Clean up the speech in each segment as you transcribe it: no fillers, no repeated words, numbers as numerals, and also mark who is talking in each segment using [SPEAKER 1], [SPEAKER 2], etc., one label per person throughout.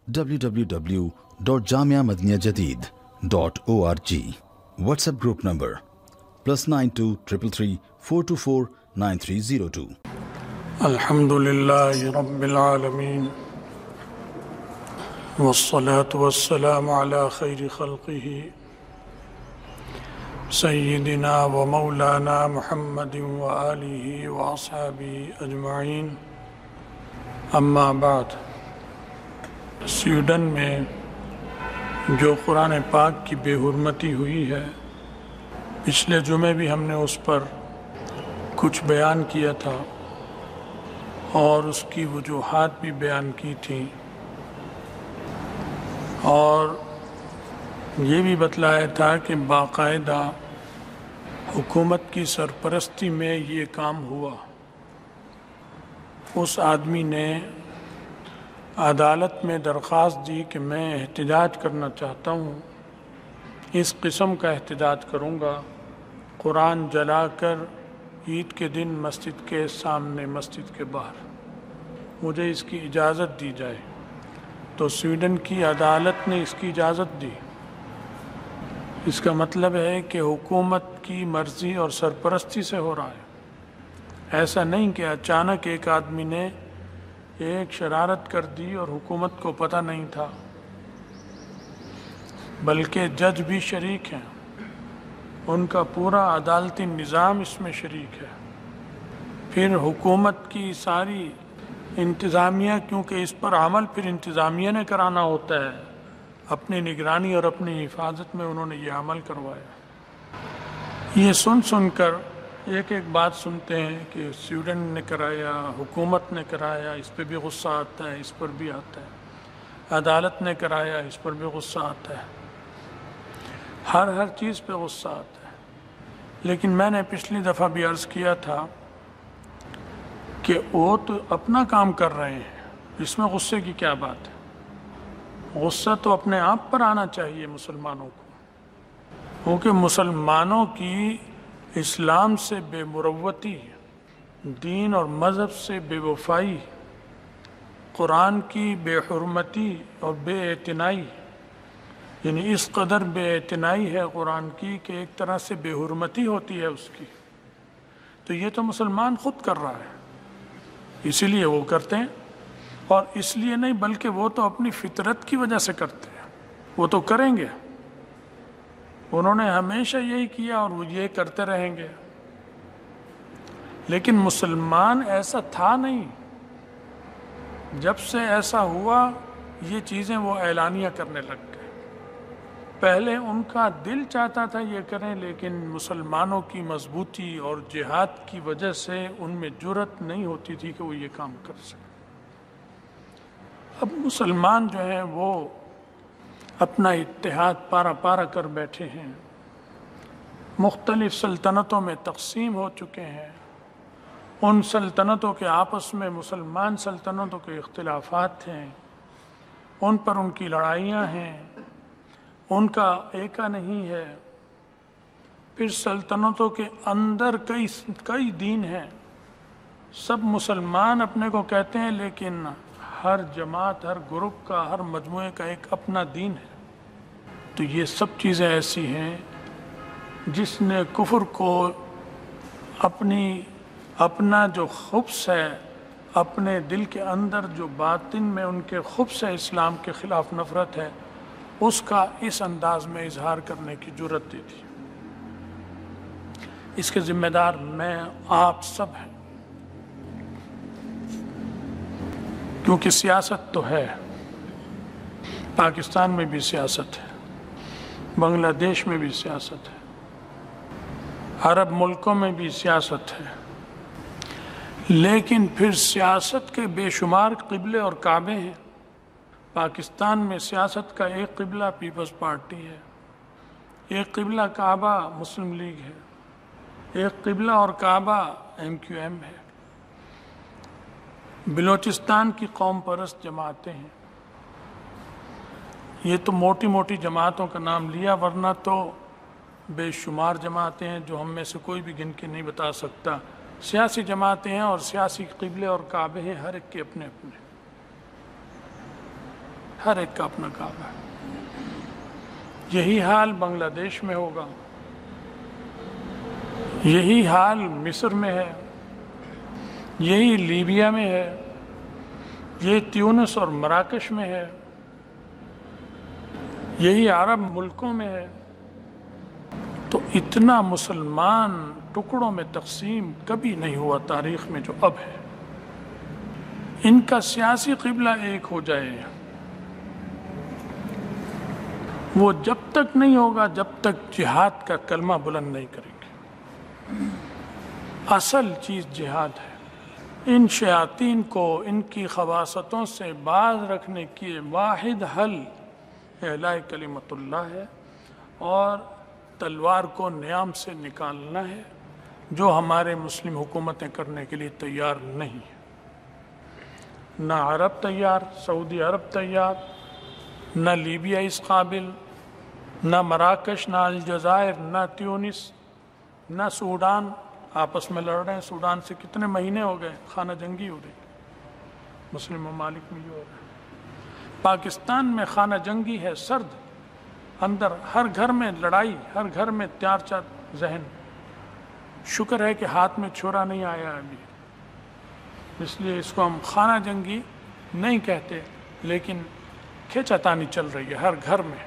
[SPEAKER 1] www.jamiamadiniyajadid.org. WhatsApp group number +92 333 424 9302.
[SPEAKER 2] الحمدللہ رب العالمین والصلاة والسلام علی خیر خلقہ سیدنا و مولانا محمد وآلہ واصحابہ اجمعین، اما بعد۔ سویڈن میں جو قرآن پاک کی بے حرمتی ہوئی ہے، پچھلے جمعے بھی ہم نے اس پر کچھ بیان کیا تھا اور اس کی وجوہات بھی بیان کی تھیں، اور یہ بھی بتلایا تھا کہ باقاعدہ حکومت کی سرپرستی میں یہ کام ہوا۔ اس آدمی نے عدالت میں درخواست دی کہ میں احتجاج کرنا چاہتا ہوں، اس قسم کا احتجاج کروں گا، قرآن جلا کر عید کے دن مسجد کے سامنے، مسجد کے باہر، مجھے اس کی اجازت دی جائے۔ تو سویڈن کی عدالت نے اس کی اجازت دی۔ اس کا مطلب ہے کہ حکومت کی مرضی اور سرپرستی سے ہو رہا ہے۔ ایسا نہیں کہ اچانک ایک آدمی نے ایک شرارت کر دی اور حکومت کو پتہ نہیں تھا، بلکہ جج بھی شریک ہیں، ان کا پورا عدالتی نظام اس میں شریک ہے۔ پھر حکومت کی ساری انتظامیہ، کیونکہ اس پر عمل پھر انتظامیہ نے کرانا ہوتا ہے، اپنی نگرانی اور اپنی حفاظت میں انہوں نے یہ عمل کروایا۔ یہ سن کر ایک ایک بات سنتے ہیں کہ سویڈن نے کرایا، حکومت نے کرایا، اس پہ بھی غصہ آتا ہے، اس پر بھی آتا ہے، عدالت نے کرایا، اس پر بھی غصہ آتا ہے، ہر چیز پہ غصہ آتا ہے۔ لیکن میں نے پچھلی دفعہ بھی عرض کیا تھا کہ وہ تو اپنا کام کر رہے ہیں، اس میں غصے کی کیا بات ہے؟ غصہ تو اپنے آپ پر آنا چاہیے مسلمانوں کو، کیونکہ مسلمانوں کی اسلام سے بے مروتی، دین اور مذہب سے بے وفائی، قرآن کی بے حرمتی اور بے اعتنائی، یعنی اس قدر بے اعتنائی ہے قرآن کی کہ ایک طرح سے بے حرمتی ہوتی ہے اس کی، تو یہ تو مسلمان خود کر رہا ہے، اسی لیے وہ کرتے ہیں۔ اور اس لیے نہیں بلکہ وہ تو اپنی فطرت کی وجہ سے کرتے ہیں، وہ تو کریں گے، انہوں نے ہمیشہ یہی کیا اور وہ یہ کرتے رہیں گے۔ لیکن مسلمان ایسا تھا نہیں، جب سے ایسا ہوا یہ چیزیں وہ اعلانیہ کرنے لگ گئے۔ پہلے ان کا دل چاہتا تھا یہ کریں، لیکن مسلمانوں کی مضبوطی اور جہاد کی وجہ سے ان میں جرأت نہیں ہوتی تھی کہ وہ یہ کام کر سکیں۔ اب مسلمان جو ہیں وہ اپنا اتحاد پارا کر بیٹھے ہیں، مختلف سلطنتوں میں تقسیم ہو چکے ہیں، ان سلطنتوں کے آپس میں مسلمان سلطنتوں کے اختلافات ہیں، ان پر ان کی لڑائیاں ہیں، ان کا ایکا نہیں ہے۔ پھر سلطنتوں کے اندر کئی دین ہیں، سب مسلمان اپنے کو کہتے ہیں، لیکن ہر جماعت، ہر گروپ کا، ہر مجموعے کا ایک اپنا دین ہے۔ تو یہ سب چیزیں ایسی ہیں جس نے کفر کو اپنا جو خبث ہے، اپنے دل کے اندر جو باطن میں ان کے خبث ہے، اسلام کے خلاف نفرت ہے، اس کا اس انداز میں اظہار کرنے کی جرأت دی تھی۔ اس کے ذمہ دار میں آپ سب ہیں، کیونکہ سیاست تو ہے، پاکستان میں بھی سیاست ہے، بنگلہ دیش میں بھی سیاست ہے، عرب ملکوں میں بھی سیاست ہے، لیکن پھر سیاست کے بے شمار قبلے اور کعبے ہیں۔ پاکستان میں سیاست کا ایک قبلہ پیپلز پارٹی ہے، ایک قبلہ کعبہ مسلم لیگ ہے، ایک قبلہ اور کعبہ MQM ہے، بلوچستان کی قوم پرست جماعتیں ہیں۔ یہ تو موٹی موٹی جماعتوں کا نام لیا، ورنہ تو بے شمار جماعتیں ہیں جو ہم میں سے کوئی بھی گن کے نہیں بتا سکتا۔ سیاسی جماعتیں ہیں اور سیاسی قبلے اور کعبے ہیں، ہر ایک کے اپنے اپنے، ہر ایک کا اپنا کعبہ ہے۔ یہی حال بنگلہ دیش میں ہوگا، یہی حال مصر میں ہے، یہی لیبیا میں ہے، یہ تیونس اور مراکش میں ہے، یہی عرب ملکوں میں ہے۔ تو اتنا مسلمان ٹکڑوں میں تقسیم کبھی نہیں ہوا تاریخ میں جو اب ہے۔ ان کا سیاسی قبلہ ایک ہو جائے، وہ جب تک نہیں ہوگا جب تک جہاد کا کلمہ بلند نہیں کریں گے۔ اصل چیز جہاد ہے۔ ان شیاطین کو ان کی خباثتوں سے باز رکھنے کی واحد حل اعلاء کلمت اللہ ہے اور تلوار کو نیام سے نکالنا ہے، جو ہمارے مسلم حکومتیں کرنے کے لیے تیار نہیں ہیں۔ نہ عرب تیار، سعودی عرب تیار، نہ لیبیا اس قابل، نہ مراکش، نہ الجزائر، نہ تیونس، نہ سوڈان آپس میں لڑ رہے ہیں۔ سوڈان سے کتنے مہینے ہو گئے خانہ جنگی ہو رہی، مسلم ممالک میں یہ ہو رہا ہے۔ پاکستان میں خانہ جنگی ہے، سرد، اندر ہر گھر میں لڑائی، ہر گھر میں چار چار ذہن۔ شکر ہے کہ ہاتھ میں چھرا نہیں آیا ابھی، اس لیے اس کو ہم خانہ جنگی نہیں کہتے، لیکن کھینچا تانی چل رہی ہے ہر گھر میں،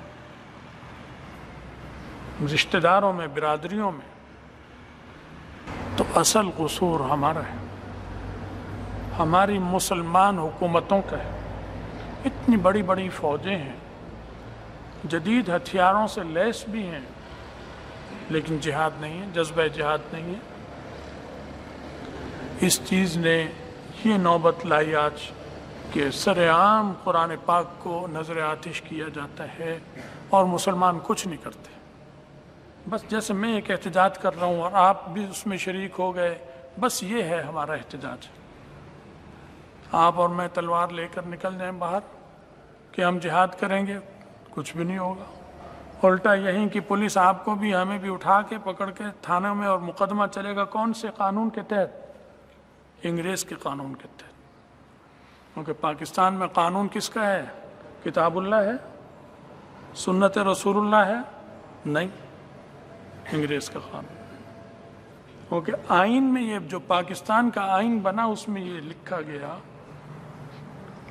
[SPEAKER 2] رشتہ داروں میں، برادریوں میں۔ تو اصل قصور ہمارا ہے، ہماری مسلمان حکومتوں کا ہے۔ اتنی بڑی بڑی فوجیں ہیں، جدید ہتھیاروں سے لیس بھی ہیں، لیکن جہاد نہیں ہے، جذبہ جہاد نہیں ہے۔ اس چیز نے یہ نوبت لائی آج کہ سر عام قرآن پاک کو نظر آتش کیا جاتا ہے اور مسلمان کچھ نہیں کرتے۔ بس جیسے میں ایک احتجاج کر رہا ہوں اور آپ بھی اس میں شریک ہو گئے، بس یہ ہے ہمارا احتجاج۔ آپ اور میں تلوار لے کر نکل جائیں باہر کہ ہم جہاد کریں گے، کچھ بھی نہیں ہوگا۔ الٹا یہیں کی پولیس آپ کو بھی ہمیں بھی اٹھا کے پکڑ کے تھانوں میں، اور مقدمہ چلے گا کون سے قانون کے تحت؟ انگریز کے قانون کے تحت۔ کیونکہ پاکستان میں قانون کس کا ہے؟ کتاب اللہ ہے؟ سنت رسول اللہ ہے؟ نہیں، انگریز کا قانون۔ کیونکہ آئین میں یہ جو پاکستان کا آئین بنا، اس میں یہ لکھا گیا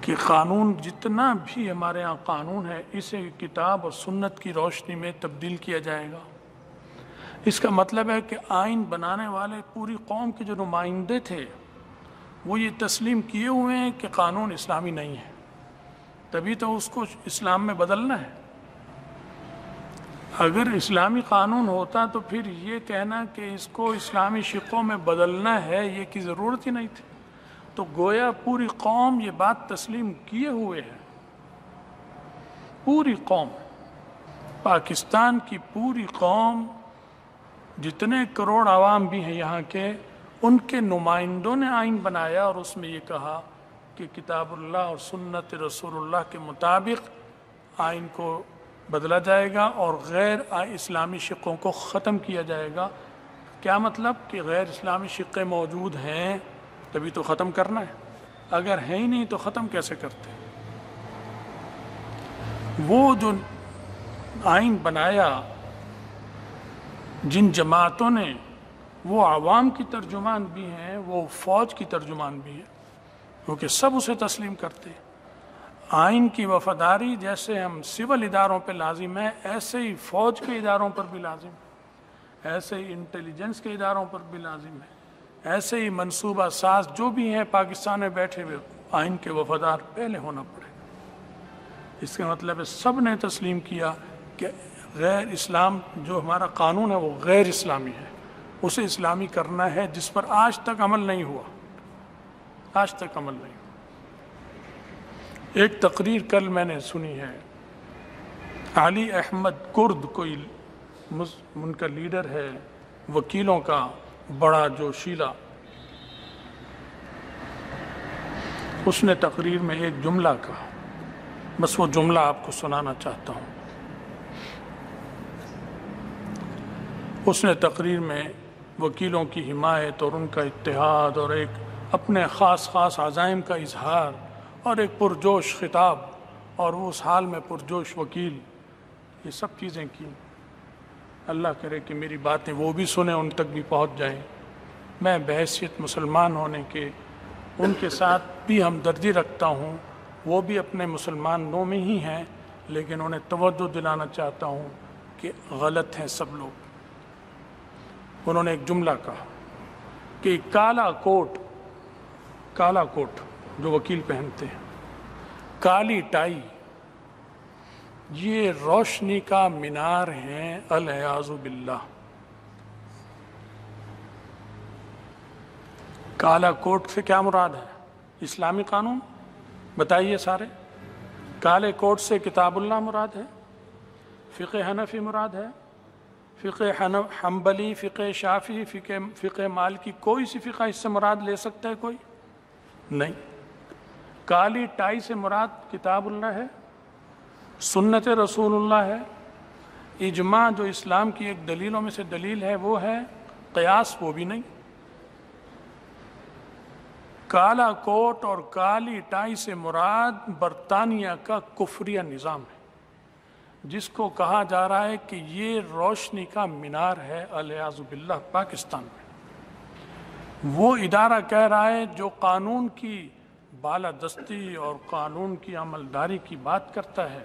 [SPEAKER 2] کہ قانون جتنا بھی ہمارے ہاں قانون ہے، اسے کتاب اور سنت کی روشنی میں تبدیل کیا جائے گا۔ اس کا مطلب ہے کہ آئین بنانے والے پوری قوم کے جو نمائندے تھے، وہ یہ تسلیم کیے ہوئے ہیں کہ قانون اسلامی نہیں ہے، تبھی تو اس کو اسلام میں بدلنا ہے۔ اگر اسلامی قانون ہوتا تو پھر یہ کہنا کہ اس کو اسلامی شقوں میں بدلنا ہے، یہ کی ضرورت ہی نہیں تھی۔ تو گویا پوری قوم یہ بات تسلیم کیے ہوئے ہے، پوری قوم، پاکستان کی پوری قوم، جتنے کروڑ عوام بھی ہیں یہاں کے، ان کے نمائندوں نے آئین بنایا اور اس میں یہ کہا کہ کتاب اللہ اور سنت رسول اللہ کے مطابق آئین کو بدلا جائے گا اور غیر اسلامی شقوں کو ختم کیا جائے گا۔ کیا مطلب؟ کہ غیر اسلامی شقیں موجود ہیں تبھی تو ختم کرنا ہے، اگر ہے ہی نہیں تو ختم کیسے کرتے؟ وہ جو آئین بنایا جن جماعتوں نے، وہ عوام کی ترجمان بھی ہیں، وہ فوج کی ترجمان بھی ہیں، کیونکہ سب اسے تسلیم کرتے ہیں۔ آئین کی وفاداری جیسے ہم سول اداروں پہ لازم ہے، ایسے ہی فوج کے اداروں پر بھی لازم ہے، ایسے ہی انٹیلیجنس کے اداروں پر بھی لازم ہے، ایسے ہی منصوبہ ساز جو بھی ہیں پاکستان میں بیٹھے ہوئے، آئین کے وفادار پہلے ہونا پڑے گا۔ اس کا مطلب ہے سب نے تسلیم کیا کہ غیر اسلام جو ہمارا قانون ہے وہ غیر اسلامی ہے، اسے اسلامی کرنا ہے، جس پر آج تک عمل نہیں ہوا، آج تک عمل نہیں ہوا۔ ایک تقریر کل میں نے سنی ہے، علی احمد کرد کوئی ان کا لیڈر ہے، وکیلوں کا بڑا جوشیلا، اس نے تقریر میں ایک جملہ کہا، بس وہ جملہ آپ کو سنانا چاہتا ہوں۔ اس نے تقریر میں وکیلوں کی حمایت اور ان کا اتحاد اور ایک اپنے خاص عزائم کا اظہار اور ایک پرجوش خطاب اور وہ اس حال میں پرجوش وکیل یہ سب چیزیں کی۔ اللہ کرے کہ میری باتیں وہ بھی سنیں، ان تک بھی پہنچ جائیں۔ میں بحیثیت مسلمان ہونے کے ان کے ساتھ بھی ہمدردی رکھتا ہوں، وہ بھی اپنے مسلمانوں میں ہی ہیں، لیکن انہیں توجہ دلانا چاہتا ہوں کہ غلط ہیں سب لوگ۔ انہوں نے ایک جملہ کہا کہ کالا کوٹ جو وکیل پہنتے ہیں، کالی ٹائی، یہ روشنی کا مینار ہیں العیاذ باللہ۔ کالا کوٹ سے کیا مراد ہے؟ اسلامی قانون بتائیے سارے۔ کالے کوٹ سے کتاب اللہ مراد ہے، فقہ حنفی مراد ہے، فقہ حنبلی، فقہ شافعی، فقہ مالکی، کوئی سی فقہ اس سے مراد لے سکتا ہے کوئی؟ نہیں۔ کالی ٹائی سے مراد کتاب اللہ ہے، سنت رسول اللہ ہے، اجماع جو اسلام کی ایک دلیلوں میں سے دلیل ہے وہ ہے، قیاس وہ بھی نہیں۔ کالا کوٹ اور کالی ٹائی سے مراد برطانیہ کا کفریہ نظام ہے، جس کو کہا جا رہا ہے کہ یہ روشنی کا مینار ہے العیاذ باللہ پاکستان میں۔ وہ ادارہ کہہ رہا ہے جو قانون کی بالادستی اور قانون کی عملداری کی بات کرتا ہے،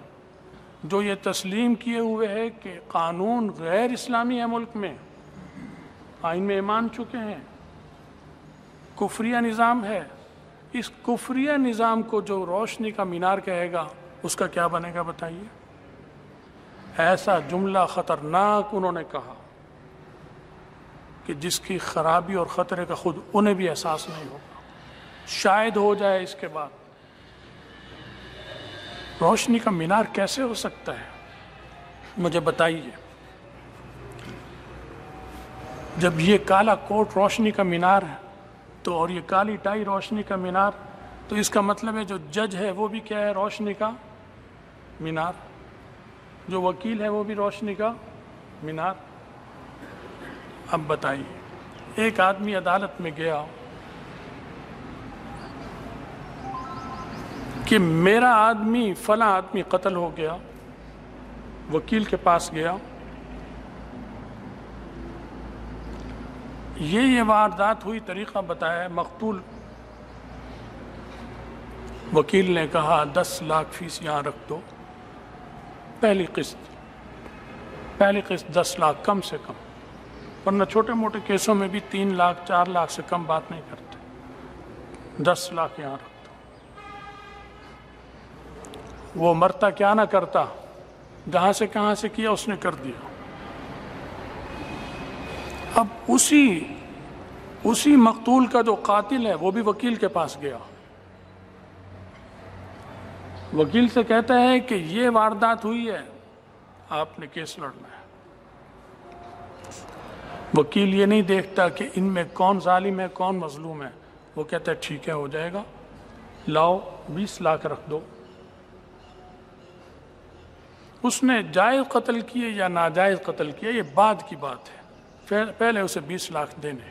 [SPEAKER 2] جو یہ تسلیم کیے ہوئے ہے کہ قانون غیر اسلامی ہے ملک میں، آئین میں مان چکے ہیں، کفریہ نظام ہے، اس کفریہ نظام کو جو روشنی کا مینار کہے گا اس کا کیا بنے گا بتائیے؟ ایسا جملہ خطرناک انہوں نے کہا کہ جس کی خرابی اور خطرے کا خود انہیں بھی احساس نہیں ہوگا، شاید ہو جائے اس کے بعد۔ روشنی کا مینار کیسے ہو سکتا ہے مجھے بتائیے؟ جب یہ کالا کوٹ روشنی کا مینار ہے تو اور یہ کالی ٹائی روشنی کا مینار، تو اس کا مطلب ہے جو جج ہے وہ بھی کیا ہے؟ روشنی کا مینار۔ جو وکیل ہے وہ بھی روشنی کا مینار۔ اب بتائیے، ایک آدمی عدالت میں گیا کہ میرا آدمی فلاں آدمی قتل ہو گیا، وکیل کے پاس گیا، یہ واردات ہوئی، طریقہ بتایا، مقتول وکیل نے کہا 10 لاکھ فیس یہاں رکھ دو، پہلی قسط 10 لاکھ کم سے کم، ورنہ چھوٹے موٹے کیسوں میں بھی 3 لاکھ 4 لاکھ سے کم بات نہیں کرتے، 10 لاکھ یہاں رکھ دو۔ وہ مرتا کیا نہ کرتا، جہاں سے کہاں سے کیا اس نے کر دیا۔ اب اسی مقتول کا جو قاتل ہے وہ بھی وکیل کے پاس گیا، وکیل سے کہتا ہے کہ یہ واردات ہوئی ہے، آپ نے کیس لڑنا ہے۔ وکیل یہ نہیں دیکھتا کہ ان میں کون ظالم ہے کون مظلوم ہے، وہ کہتا ہے ٹھیک ہے ہو جائے گا، لاؤ 20 لاکھ رکھ دو۔ اس نے جائز قتل کیے یا ناجائز قتل کیے یہ بعد کی بات ہے، پہلے اسے 20 لاکھ دینے۔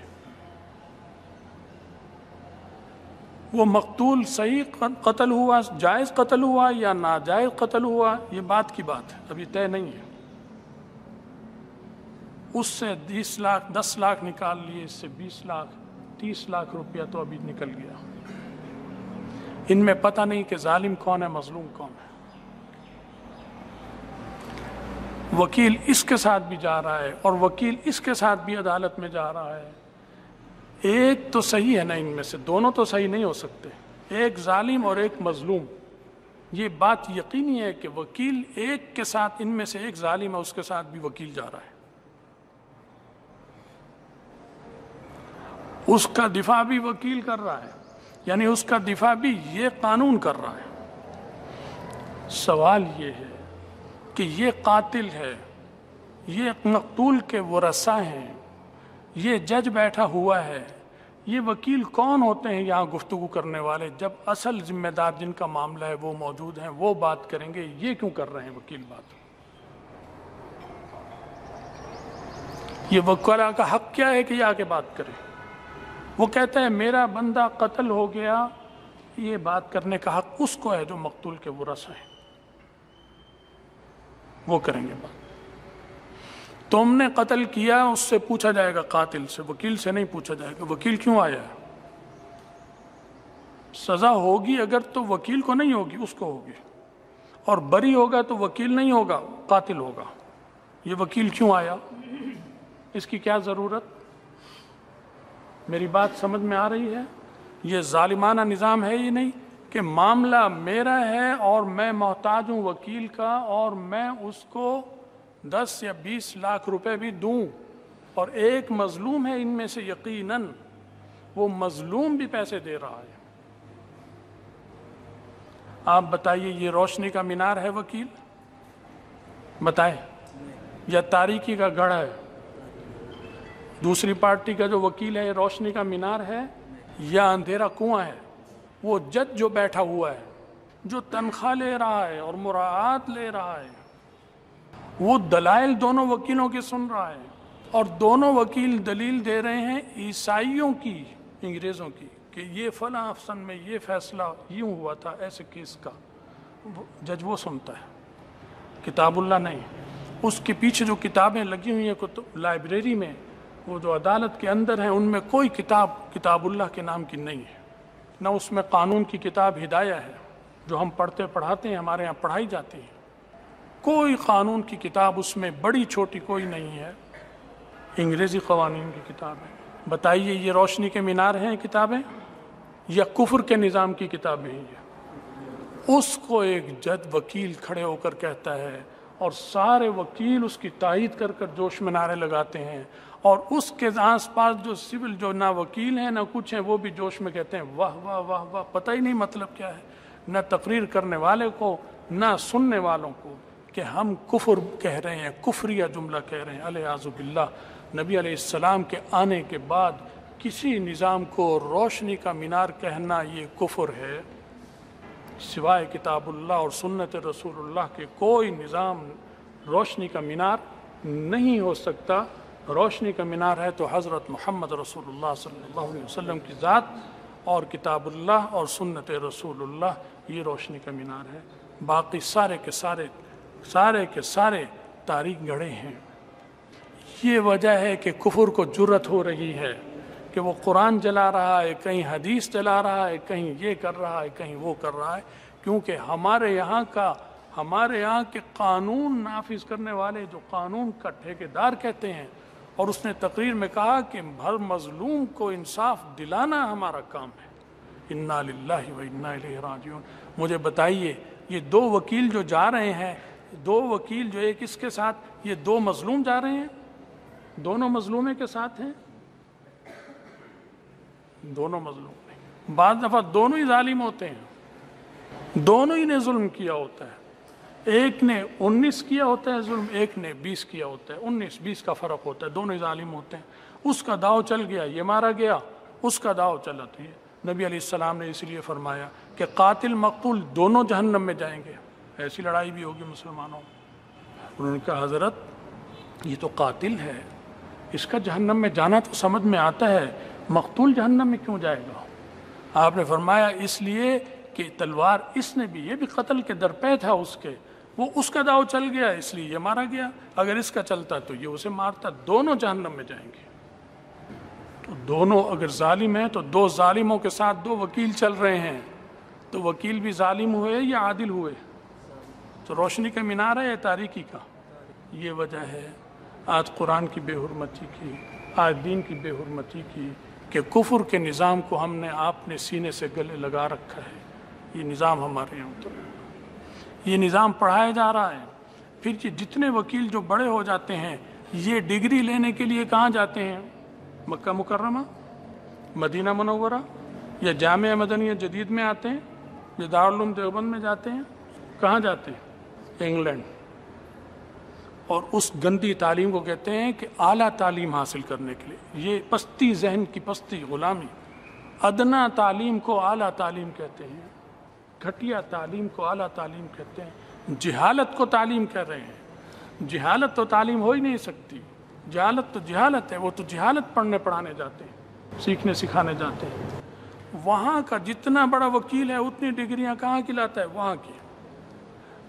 [SPEAKER 2] وہ مقتول صحیح قتل ہوا، جائز قتل ہوا یا ناجائز قتل ہوا یہ بات کی بات ہے، ابھی طے نہیں ہے۔ اس سے 20 لاکھ 10 لاکھ نکال لیے، اس سے 20 لاکھ 30 لاکھ روپیہ تو ابھی نکل گیا۔ ان میں پتہ نہیں کہ ظالم کون ہے مظلوم کون ہے۔ وکیل اس کے ساتھ بھی جا رہا ہے اور وکیل اس کے ساتھ بھی عدالت میں جا رہا ہے، ایک تو صحیح ہے نا، ان میں سے دونوں تو صحیح نہیں ہو سکتے، ایک ظالم اور ایک مظلوم۔ یہ بات یقینی ہے کہ وکیل ایک کے ساتھ، ان میں سے ایک ظالم ہے اس کے ساتھ بھی وکیل جا رہا ہے، اس کا دفاع بھی وکیل کر رہا ہے، یعنی اس کا دفاع بھی یہ قانون کر رہا ہے۔ سوال یہ ہے کہ یہ قاتل ہے، یہ مقتول کے ورثہ ہیں، یہ جج بیٹھا ہوا ہے، یہ وکیل کون ہوتے ہیں یہاں گفتگو کرنے والے؟ جب اصل ذمہ دار جن کا معاملہ ہے وہ موجود ہیں وہ بات کریں گے، یہ کیوں کر رہے ہیں وکیل بات؟ یہ وکلا کا حق کیا ہے کہ یہ آگے بات کرے؟ وہ کہتا ہے میرا بندہ قتل ہو گیا، یہ بات کرنے کا حق اس کو ہے جو مقتول کے ورثہ ہیں۔ وہ کریں گے بات. تم نے قتل کیا، اس سے پوچھا جائے گا، قاتل سے، وکیل سے نہیں پوچھا جائے گا وکیل کیوں آیا ہے. سزا ہوگی اگر تو وکیل کو نہیں ہوگی، اس کو ہوگی، اور بری ہوگا تو وکیل نہیں ہوگا، قاتل ہوگا. یہ وکیل کیوں آیا، اس کی کیا ضرورت؟ میری بات سمجھ میں آ رہی ہے؟ یہ ظالمانہ نظام ہے ہی نہیں کہ معاملہ میرا ہے اور میں محتاج ہوں وکیل کا، اور میں اس کو 10 یا 20 لاکھ روپے بھی دوں، اور ایک مظلوم ہے ان میں سے یقیناً وہ مظلوم بھی پیسے دے رہا ہے. آپ بتائیے یہ روشنی کا مینار ہے وکیل؟ بتائیں. یا تاریکی کا گڑھ ہے؟ دوسری پارٹی کا جو وکیل ہے روشنی کا مینار ہے یا اندھیرا کنواں ہے؟ وہ جج جو بیٹھا ہوا ہے، جو تنخواہ لے رہا ہے اور مراعات لے رہا ہے، وہ دلائل دونوں وکیلوں کی سن رہا ہے، اور دونوں وکیل دلیل دے رہے ہیں عیسائیوں کی، انگریزوں کی، کہ یہ فلاں افسن میں یہ فیصلہ یوں ہوا تھا ایسے کیس کا. جج وہ سنتا ہے، کتاب اللہ نہیں. اس کے پیچھے جو کتابیں لگی ہوئی ہیں لائبریری میں، وہ جو عدالت کے اندر ہیں، ان میں کوئی کتاب اللہ کے نام کی نہیں ہے. نہ اس میں قانون کی کتاب ہدایہ ہے جو ہم پڑھتے پڑھاتے ہیں، ہمارے ہاں پڑھائی جاتی ہے. کوئی قانون کی کتاب اس میں بڑی چھوٹی کوئی نہیں ہے، انگریزی قوانین کی کتاب ہے. بتائیے یہ روشنی کے مینار ہیں کتابیں یا کفر کے نظام کی کتابیں ہیں؟ اس کو ایک جج وکیل کھڑے ہو کر کہتا ہے، اور سارے وکیل اس کی تائید کر کر جوش میں نعرے لگاتے ہیں، اور اس کے آس پاس جو سول جو نہ وکیل ہیں نہ کچھ ہیں وہ بھی جوش میں کہتے ہیں واہ واہ واہ واہ. پتہ ہی نہیں مطلب کیا ہے، نہ تقریر کرنے والے کو نہ سننے والوں کو، کہ ہم کفر کہہ رہے ہیں، کفریہ جملہ کہہ رہے ہیں. الیاذ باللہ. نبی علیہ السلام کے آنے کے بعد کسی نظام کو روشنی کا مینار کہنا یہ کفر ہے. سوائے کتاب اللہ اور سنت رسول اللہ کے کوئی نظام روشنی کا مینار نہیں ہو سکتا. روشنی کا مینار ہے تو حضرت محمد رسول اللہ صلی اللہ علیہ وسلم کی ذات، اور کتاب اللہ اور سنت رسول اللہ، یہ روشنی کا مینار ہے. باقی سارے کے سارے تاریک گڑھے ہیں. یہ وجہ ہے کہ کفر کو جرت ہو رہی ہے کہ وہ قرآن جلا رہا ہے، کہیں حدیث جلا رہا ہے، کہیں یہ کر رہا ہے، کہیں وہ کر رہا ہے، کیونکہ ہمارے یہاں کے قانون نافذ کرنے والے جو قانون کا ٹھیکیدار کہتے ہیں، اور اس نے تقریر میں کہا کہ ہر مظلوم کو انصاف دلانا ہمارا کام ہے. انا للہ و انا الیہ راجعون. مجھے بتائیے یہ دو وکیل جو جا رہے ہیں، دو وکیل جو ایک اس کے ساتھ، یہ دو مظلوم جا رہے ہیں، دونوں مظلومے کے ساتھ ہیں؟ دونوں مظلوم نہیں. بعض دفعہ دونوں ہی ظالم ہوتے ہیں، دونوں ہی نے ظلم کیا ہوتا ہے. ایک نے 19 کیا ہوتا ہے ظلم، ایک نے 20 کیا ہوتا ہے. 19-20 کا فرق ہوتا ہے، دونوں ہی ظالم ہوتے ہیں. اس کا داؤ چل گیا، یہ مارا گیا، اس کا داؤ چلاتی ہے. نبی علیہ السلام نے اس لیے فرمایا کہ قاتل مقتول دونوں جہنم میں جائیں گے. ایسی لڑائی بھی ہوگی مسلمانوں میں. انہوں نے کہا حضرت یہ تو قاتل ہے، اس کا جہنم میں جانا تو سمجھ میں آتا ہے، مقتول جہنم میں کیوں جائے گا؟ آپ نے فرمایا اس لیے کہ تلوار اس نے بھی، یہ بھی قتل کے درپے تھا اس کے، وہ اس کا داؤ چل گیا اس لیے یہ مارا گیا. اگر اس کا چلتا تو یہ اسے مارتا. دونوں جہنم میں جائیں گے. تو دونوں اگر ظالم ہیں تو دو ظالموں کے ساتھ دو وکیل چل رہے ہیں، تو وکیل بھی ظالم ہوئے یا عادل ہوئے؟ تو روشنی کا مینار ہے یا تاریکی کا؟ یہ وجہ ہے آج قرآن کی بے حرمتی کی، آج دین کی بے حرمتی کی، کہ کفر کے نظام کو ہم نے آپ نے سینے سے گلے لگا رکھا ہے. یہ نظام ہمارے یہاں اتر، یہ نظام پڑھایا جا رہا ہے. پھر یہ جتنے وکیل جو بڑے ہو جاتے ہیں، یہ ڈگری لینے کے لیے کہاں جاتے ہیں؟ مکہ مکرمہ، مدینہ منورہ، یا جامعہ مدنیہ جدید میں آتے ہیں، یا دارالعلوم دیوبند میں جاتے ہیں. کہاں جاتے ہیں؟ انگلینڈ. اور اس گندی تعلیم کو کہتے ہیں کہ اعلیٰ تعلیم حاصل کرنے کے لیے. یہ پستی ذہن کی پستی، غلامی. ادنا تعلیم کو اعلیٰ تعلیم کہتے ہیں، گھٹیا تعلیم کو اعلیٰ تعلیم کہتے ہیں. جہالت کو تعلیم کہہ رہے ہیں. جہالت تو تعلیم ہو ہی نہیں سکتی. جہالت تو جہالت ہے. وہ تو جہالت پڑھنے پڑھانے جاتے ہیں، سیکھنے سکھانے جاتے ہیں. وہاں کا جتنا بڑا وکیل ہے اتنی ڈگریاں کہاں کی لاتا ہے؟ وہاں کی.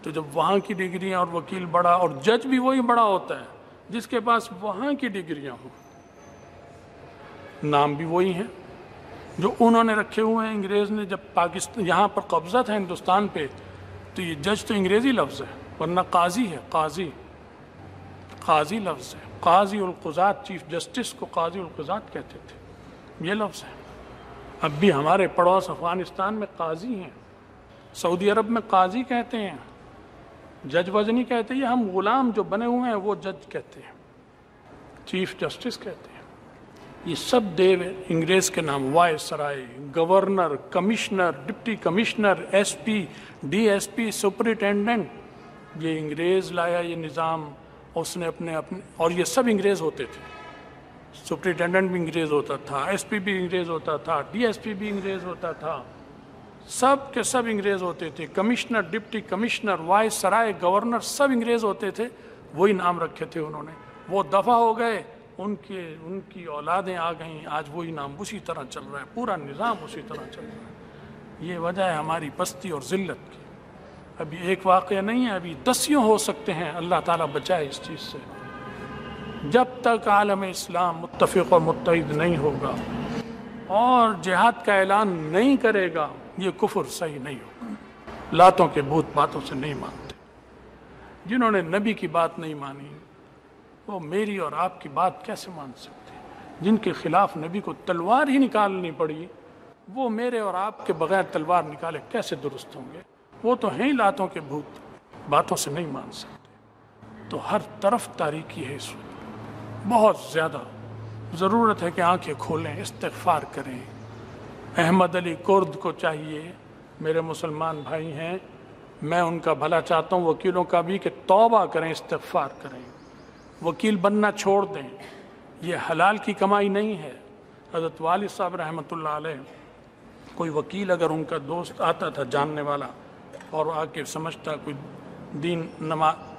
[SPEAKER 2] تو جب وہاں کی ڈگریاں اور وکیل بڑا اور جج بھی وہی بڑا ہوتا ہے جس کے پاس وہاں کی ڈگریاں ہوں، نام بھی وہی ہیں جو انہوں نے رکھے ہوئے ہیں۔ انگریز نے جب پاکستان یہاں پر قبضہ تھا ہندوستان پہ، تو یہ جج تو انگریزی لفظ ہے، ورنہ قاضی ہے، قاضی لفظ ہے، قاضی القضات، چیف جسٹس کو قاضی القضات کہتے تھے، یہ لفظ ہے۔ اب بھی ہمارے پڑوس افغانستان میں قاضی ہیں، سعودی عرب میں قاضی کہتے ہیں، جج وج نہیں کہتے، یہ ہم غلام جو بنے ہوئے ہیں وہ جج کہتے ہیں، چیف جسٹس کہتے ہیں۔ یہ سب دیو انگریز کے نام، viceroy, governor, commissioner, deputy commissioner, S P, D S P, superintendent, یہ انگریز لایا یہ نظام، اس نے اپنے اور یہ سب انگریز ہوتے تھے۔ سپرنٹینڈنٹ بھی انگریز ہوتا تھا، ایس پی بھی انگریز ہوتا تھا، ڈی ایس پی بھی انگریز ہوتا تھا، سب کے سب انگریز ہوتے تھے، کمشنر، ڈپٹی کمشنر، وائس سرائے، گورنر، سب انگریز ہوتے تھے، وہی نام رکھے تھے انہوں نے۔ وہ دفع ہو گئے، ان کی اولادیں آ گئیں، آج وہی نام اسی طرح چل رہا ہے، پورا نظام اسی طرح چل رہا ہے۔ یہ وجہ ہے ہماری پستی اور ذلت کی۔ ابھی ایک واقعہ نہیں ہے، ابھی دسیوں ہو سکتے ہیں، اللہ تعالیٰ بچائے اس چیز سے۔ جب تک عالم اسلام متفق اور متحد نہیں ہوگا اور جہاد کا اعلان نہیں کرے گا، یہ کفر صحیح نہیں ہوگا۔ لاتوں کے بھوت باتوں سے نہیں مانتے، جنہوں نے نبی کی بات نہیں مانی وہ میری اور آپ کی بات کیسے مان سکتے؟ جن کے خلاف نبی کو تلوار ہی نکالنی پڑی، وہ میرے اور آپ کے بغیر تلوار نکالے کیسے درست ہوں گے؟ وہ تو ہیں ہی لاتوں کے بھوت، باتوں سے نہیں مان سکتے۔ تو ہر طرف تاریکی ہے اس وقت، بہت زیادہ ضرورت ہے کہ آنکھیں کھولیں، استغفار کریں۔ احمد علی کرد کو چاہیے، میرے مسلمان بھائی ہیں، میں ان کا بھلا چاہتا ہوں، وکیلوں کا بھی، کہ توبہ کریں، استغفار کریں، وکیل بننا چھوڑ دیں، یہ حلال کی کمائی نہیں ہے۔ حضرت والد صاحب رحمۃ اللہ علیہ، کوئی وکیل اگر ان کا دوست آتا تھا جاننے والا اور آ کے سمجھتا کوئی دین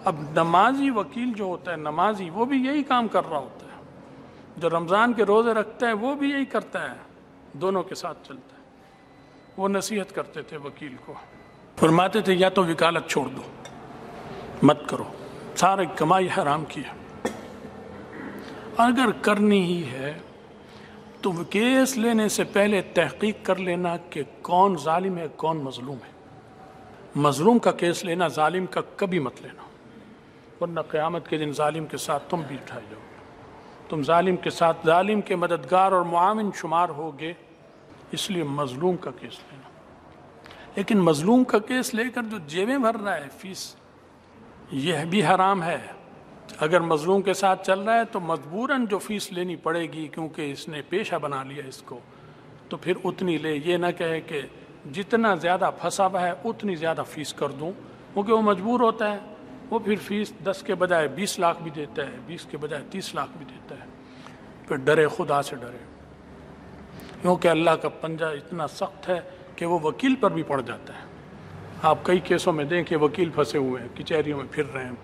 [SPEAKER 2] اب نمازی وکیل جو ہوتا ہے، نمازی، وہ بھی یہی کام کر رہا ہوتا ہے، جو رمضان کے روزے رکھتا ہے وہ بھی یہی کرتا ہے، دونوں کے ساتھ چلتا ہے۔ وہ نصیحت کرتے تھے وکیل کو، فرماتے تھے یا تو وکالت چھوڑ دو، مت کرو، سارے کمائی حرام کی ہے، اگر کرنی ہی ہے تو کیس لینے سے پہلے تحقیق کر لینا کہ کون ظالم ہے کون مظلوم ہے۔ مظلوم کا کیس لینا، ظالم کا کبھی مت لینا، ورنہ قیامت کے دن ظالم کے ساتھ تم بھی اٹھائے جاؤ گے، تم ظالم کے ساتھ ظالم کے مددگار اور معاون شمار ہوگے۔ اس لیے مظلوم کا کیس لینا، لیکن مظلوم کا کیس لے کر جو جیبیں بھر رہا ہے فیس، یہ بھی حرام ہے۔ اگر مظلوم کے ساتھ چل رہا ہے تو مجبوراً جو فیس لینی پڑے گی، کیونکہ اس نے پیشہ بنا لیا اس کو، تو پھر اتنی لے، یہ نہ کہے کہ جتنا زیادہ پھنسا ہوا ہے اتنی زیادہ فیس کر دوں، کیونکہ وہ مجبور ہوتا ہے، وہ پھر فیس 10 کے بجائے 20 لاکھ بھی دیتا ہے، 20 کے بجائے 30 لاکھ بھی دیتا ہے۔ پھر ڈرے، خدا سے ڈرے، کیونکہ اللہ کا پنجہ اتنا سخت ہے کہ وہ وکیل پر بھی پڑ جاتا ہے۔ آپ کئی کیسوں میں دیکھیں وکیل پھنسے ہوئے ہیں، کچہریوں میں پھر رہے ہیں،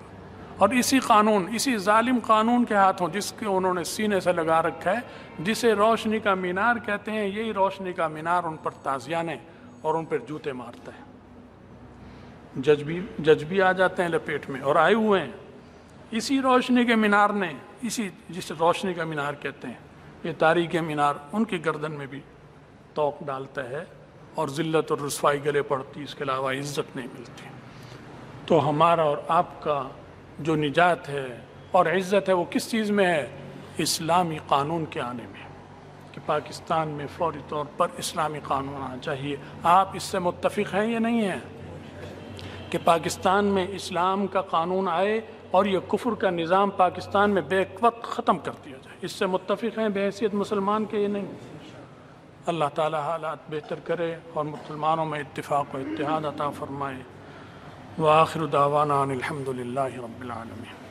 [SPEAKER 2] اور اسی قانون، اسی ظالم قانون کے ہاتھوں، جس کے انہوں نے سینے سے لگا رکھا ہے، جسے روشنی کا مینار کہتے ہیں، یہی روشنی کا مینار ان پر تازیانے اور ان پر جوتے مارتا ہے۔ جج بھی آ جاتے ہیں لپیٹ میں، اور آئے ہوئے ہیں اسی روشنی کے مینار نے، اسی جسے روشنی کا مینار کہتے ہیں، یہ تاریخ مینار ان کی گردن میں بھی توق ڈالتا ہے، اور ذلت اور رسوائی گلے پڑتی، اس کے علاوہ عزت نہیں ملتی۔ تو ہمارا اور آپ کا جو نجات ہے اور عزت ہے وہ کس چیز میں ہے؟ اسلامی قانون کے آنے میں، کہ پاکستان میں فوری طور پر اسلامی قانون آنا چاہیے۔ آپ اس سے متفق ہیں یا نہیں ہیں کہ پاکستان میں اسلام کا قانون آئے اور یہ کفر کا نظام پاکستان میں بیک وقت ختم کر دیا جائے؟ اس سے متفق ہیں بحیثیت مسلمان کے؟ یہ نہیں۔ اللہ تعالی حالات بہتر کرے اور مسلمانوں میں اتفاق و اتحاد عطا فرمائے۔ وآخر دعوانا ان الحمد للہ رب العالمین۔